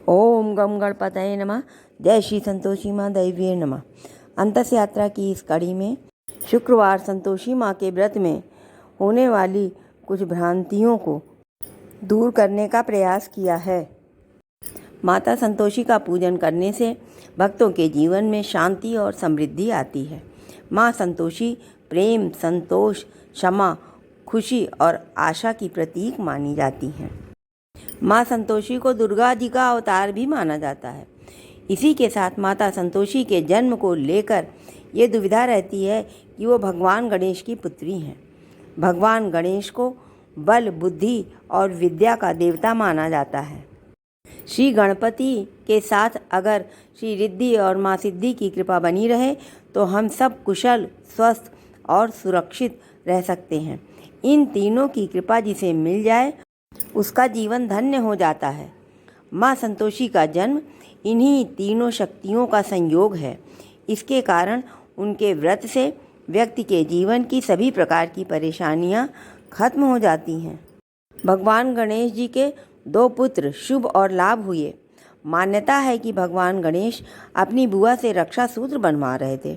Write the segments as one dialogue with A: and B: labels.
A: ओम गम गणपतये नमः। जय श्री संतोषी माँ दैवीय नमः। अंतस यात्रा की इस कड़ी में शुक्रवार संतोषी माँ के व्रत में होने वाली कुछ भ्रांतियों को दूर करने का प्रयास किया है। माता संतोषी का पूजन करने से भक्तों के जीवन में शांति और समृद्धि आती है। माँ संतोषी प्रेम, संतोष, क्षमा, खुशी और आशा की प्रतीक मानी जाती हैं। माँ संतोषी को दुर्गा जी का अवतार भी माना जाता है। इसी के साथ माता संतोषी के जन्म को लेकर ये दुविधा रहती है कि वो भगवान गणेश की पुत्री हैं। भगवान गणेश को बल, बुद्धि और विद्या का देवता माना जाता है। श्री गणपति के साथ अगर श्री रिद्धि और माँ सिद्धि की कृपा बनी रहे तो हम सब कुशल, स्वस्थ और सुरक्षित रह सकते हैं। इन तीनों की कृपा जिसे मिल जाए उसका जीवन धन्य हो जाता है। माँ संतोषी का जन्म इन्हीं तीनों शक्तियों का संयोग है। इसके कारण उनके व्रत से व्यक्ति के जीवन की सभी प्रकार की परेशानियाँ खत्म हो जाती हैं। भगवान गणेश जी के 2 पुत्र शुभ और लाभ हुए। मान्यता है कि भगवान गणेश अपनी बुआ से रक्षा सूत्र बनवा रहे थे,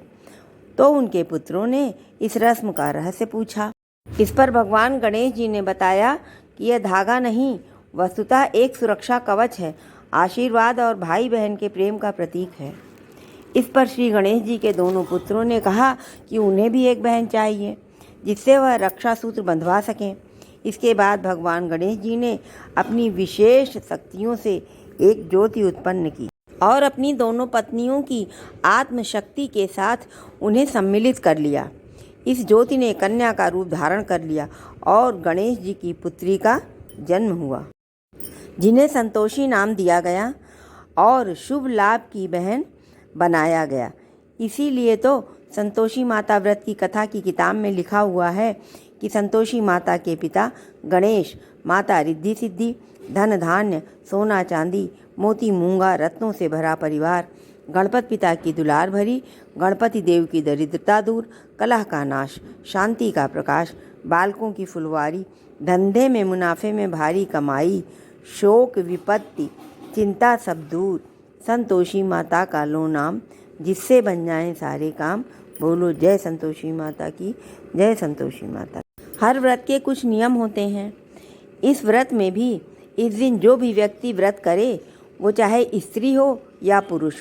A: तो उनके पुत्रों ने इस रस्म का रहस्य पूछा। इस पर भगवान गणेश जी ने बताया कि यह धागा नहीं, वस्तुतः एक सुरक्षा कवच है, आशीर्वाद और भाई बहन के प्रेम का प्रतीक है। इस पर श्री गणेश जी के दोनों पुत्रों ने कहा कि उन्हें भी एक बहन चाहिए जिससे वह रक्षा सूत्र बंधवा सकें। इसके बाद भगवान गणेश जी ने अपनी विशेष शक्तियों से एक ज्योति उत्पन्न की और अपनी दोनों पत्नियों की आत्मशक्ति के साथ उन्हें सम्मिलित कर लिया। इस ज्योति ने कन्या का रूप धारण कर लिया और गणेश जी की पुत्री का जन्म हुआ, जिन्हें संतोषी नाम दिया गया और शुभ लाभ की बहन बनाया गया। इसीलिए तो संतोषी माता व्रत की कथा की किताब में लिखा हुआ है कि संतोषी माता के पिता गणेश, माता रिद्धि सिद्धि, धन धान्य, सोना चांदी, मोती मूंगा, रत्नों से भरा परिवार, गणपति पिता की दुलार भरी, गणपति देव की दरिद्रता दूर, कलह का नाश, शांति का प्रकाश, बालकों की फुलवारी, धंधे में मुनाफे में भारी कमाई, शोक विपत्ति चिंता सब दूर, संतोषी माता का लो नाम, जिससे बन जाएं सारे काम। बोलो जय संतोषी माता की, जय संतोषी माता। हर व्रत के कुछ नियम होते हैं। इस व्रत में भी इस दिन जो भी व्यक्ति व्रत करे, वो चाहे स्त्री हो या पुरुष,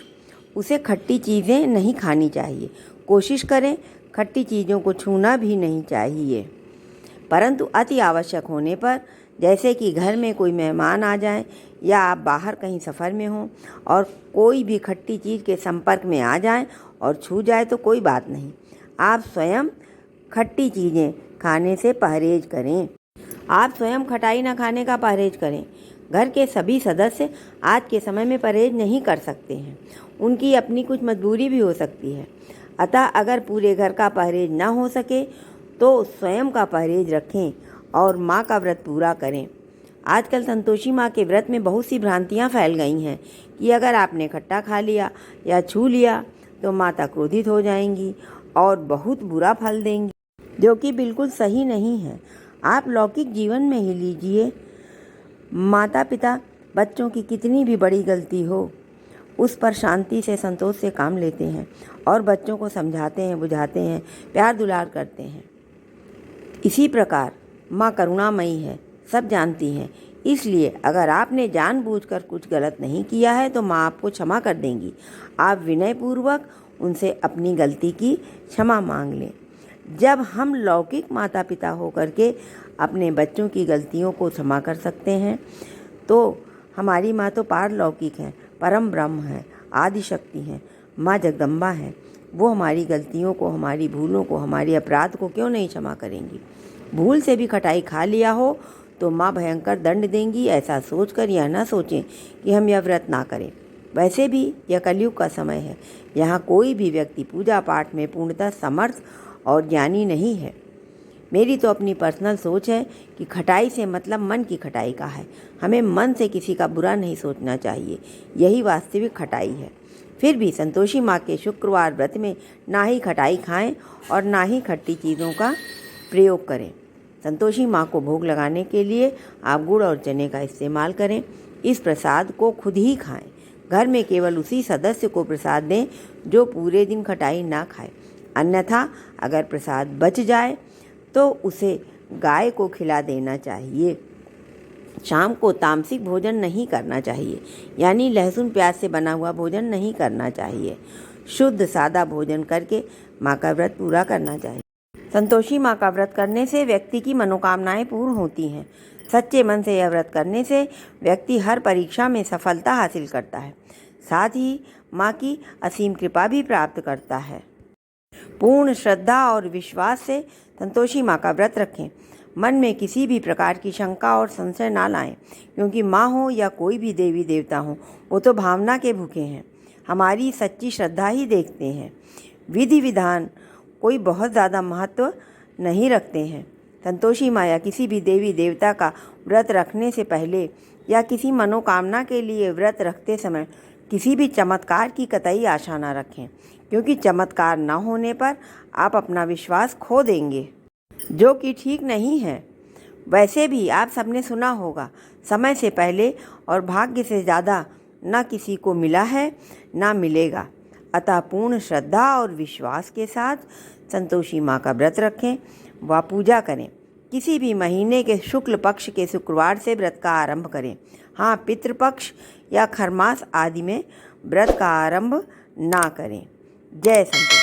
A: उसे खट्टी चीज़ें नहीं खानी चाहिए। कोशिश करें खट्टी चीज़ों को छूना भी नहीं चाहिए, परंतु अति आवश्यक होने पर, जैसे कि घर में कोई मेहमान आ जाए या आप बाहर कहीं सफ़र में हों और कोई भी खट्टी चीज़ के संपर्क में आ जाए और छू जाए तो कोई बात नहीं, आप स्वयं खट्टी चीज़ें खाने से परहेज करें। आप स्वयं खटाई न खाने का परहेज करें। घर के सभी सदस्य आज के समय में परहेज नहीं कर सकते हैं, उनकी अपनी कुछ मजबूरी भी हो सकती है। अतः अगर पूरे घर का परहेज न हो सके तो स्वयं का परहेज रखें और माँ का व्रत पूरा करें। आजकल संतोषी माँ के व्रत में बहुत सी भ्रांतियाँ फैल गई हैं कि अगर आपने खट्टा खा लिया या छू लिया तो माता क्रोधित हो जाएंगी और बहुत बुरा फल देंगी, जो कि बिल्कुल सही नहीं है। आप लौकिक जीवन में ही लीजिए। माता पिता बच्चों की कितनी भी बड़ी गलती हो, उस पर शांति से, संतोष से काम लेते हैं और बच्चों को समझाते हैं, बुझाते हैं, प्यार दुलार करते हैं। इसी प्रकार माँ करुणामयी है, सब जानती हैं। इसलिए अगर आपने जानबूझकर कुछ गलत नहीं किया है तो माँ आपको क्षमा कर देंगी। आप विनयपूर्वक उनसे अपनी गलती की क्षमा मांग लें। जब हम लौकिक माता पिता होकर के अपने बच्चों की गलतियों को क्षमा कर सकते हैं तो हमारी माँ तो पारलौकिक है, परम ब्रह्म है, आदि शक्ति है, माँ जगदम्बा है। वो हमारी गलतियों को, हमारी भूलों को, हमारी अपराध को क्यों नहीं क्षमा करेंगी। भूल से भी खटाई खा लिया हो तो माँ भयंकर दंड देंगी। ऐसा सोचकर यह ना सोचें कि हम यह व्रत ना करें। वैसे भी यह कलयुग का समय है, यहाँ कोई भी व्यक्ति पूजा पाठ में पूर्णतः समर्थ और ज्ञानी नहीं है। मेरी तो अपनी पर्सनल सोच है कि खटाई से मतलब मन की खटाई का है। हमें मन से किसी का बुरा नहीं सोचना चाहिए, यही वास्तविक खटाई है। फिर भी संतोषी माँ के शुक्रवार व्रत में ना ही खटाई खाएं और ना ही खट्टी चीज़ों का प्रयोग करें। संतोषी माँ को भोग लगाने के लिए आप गुड़ और चने का इस्तेमाल करें। इस प्रसाद को खुद ही खाएं। घर में केवल उसी सदस्य को प्रसाद दें जो पूरे दिन खटाई ना खाए। अन्यथा अगर प्रसाद बच जाए तो उसे गाय को खिला देना चाहिए। शाम को तामसिक भोजन नहीं करना चाहिए, यानी लहसुन प्याज से बना हुआ भोजन नहीं करना चाहिए। शुद्ध सादा भोजन करके माँ का व्रत पूरा करना चाहिए। संतोषी माँ का व्रत करने से व्यक्ति की मनोकामनाएं पूर्ण होती हैं। सच्चे मन से यह व्रत करने से व्यक्ति हर परीक्षा में सफलता हासिल करता है, साथ ही माँ की असीम कृपा भी प्राप्त करता है। पूर्ण श्रद्धा और विश्वास से संतोषी माँ का व्रत रखें। मन में किसी भी प्रकार की शंका और संशय ना लाएं, क्योंकि माँ हो या कोई भी देवी देवता हो, वो तो भावना के भूखे हैं, हमारी सच्ची श्रद्धा ही देखते हैं। विधि विधान कोई बहुत ज़्यादा महत्व नहीं रखते हैं। संतोषी माँ या किसी भी देवी देवता का व्रत रखने से पहले या किसी मनोकामना के लिए व्रत रखते समय किसी भी चमत्कार की कतई आशा न रखें, क्योंकि चमत्कार न होने पर आप अपना विश्वास खो देंगे, जो कि ठीक नहीं है। वैसे भी आप सबने सुना होगा, समय से पहले और भाग्य से ज़्यादा न किसी को मिला है न मिलेगा। अतः पूर्ण श्रद्धा और विश्वास के साथ संतोषी माँ का व्रत रखें व पूजा करें। किसी भी महीने के शुक्ल पक्ष के शुक्रवार से व्रत का आरंभ करें। हाँ, पितृपक्ष या खरमास आदि में व्रत का आरंभ ना करें। जय संतोषी।